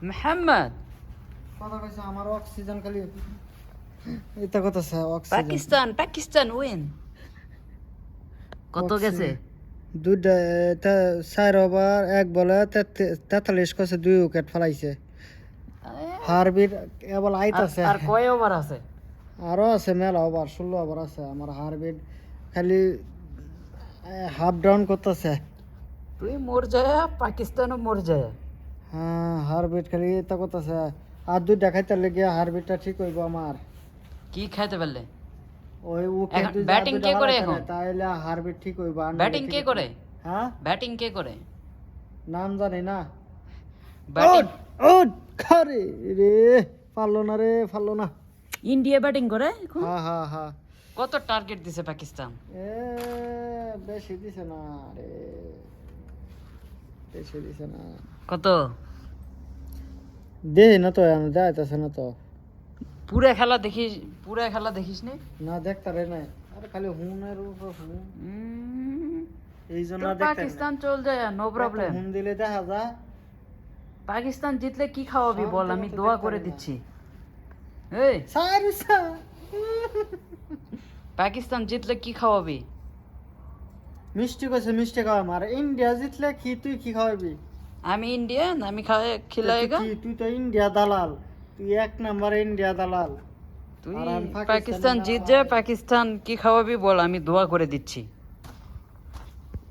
মোহাম্মদ কথা কইছে আমার অক্সিজেন খালি এটা কথা স্যার পাকিস্তান পাকিস্তান উইন কত গেছে দুইটা 4 ওভার 1 বলে 43 কছে 2 উইকেট ফলাইছে হারবির কেবল আইতাছে আর কয় ওভার আছে আরো আছে মেলা ওভার 16 ওভার আছে আমার হারবির খালি হাফ ডাউন করতেছে তুই মর যায় পাকিস্তানও মর যায় হ্যাঁ হারবিট খালি এটা করতেছে আর দুই দেখাইতে লেগে হারবিটটা ঠিক হইব আমার কি খাইতে পারলে ওই উইকেট এখন দুই ব্যাটিং কে করে এখন তাইলে হারবিট ঠিক হইব ব্যাটিং কে করে হ্যাঁ ব্যাটিং কে করে নাম জানি না ব্যাটিং ও খারে রে পারলো না রে পারলো না ইন্ডিয়া ব্যাটিং করে এখন হ্যাঁ হ্যাঁ হ্যাঁ কত টার্গেট দিছে পাকিস্তান এ বেশি দিছে না রে বেশি দিছে না কত দে না তো আমি যাইতাছে না তো পুরা খেলা দেখিস নি না দেখতে রে না আরে খালি হুনের উপর হুন এই জন্য তো দেখতে পাকিস্তান চল যায় নো প্রবলেম হুন দিলে দেখা যায় পাকিস্তান জিতলে কি খাওয়াবি বল আমি শান্তি দোয়া মতো করে দেখতে দিচ্ছি এই সারসা পাকিস্তান জিতলে কি খাওয়াবি মিষ্টি কইছে মিষ্টি খাওয়াম আর ইন্ডিয়া জিতলে কি তুই কি খাওয়াবি আমি ইন্ডিয়ান আমি খিলায়েগা তুই তো ইন্ডিয়া দালাল তুই 1 নাম্বার ইন্ডিয়া দালাল তুই আর আমি পাকিস্তান জিত যায় পাকিস্তান কি খাওয়াবি বল আমি দোয়া করে দিচ্ছি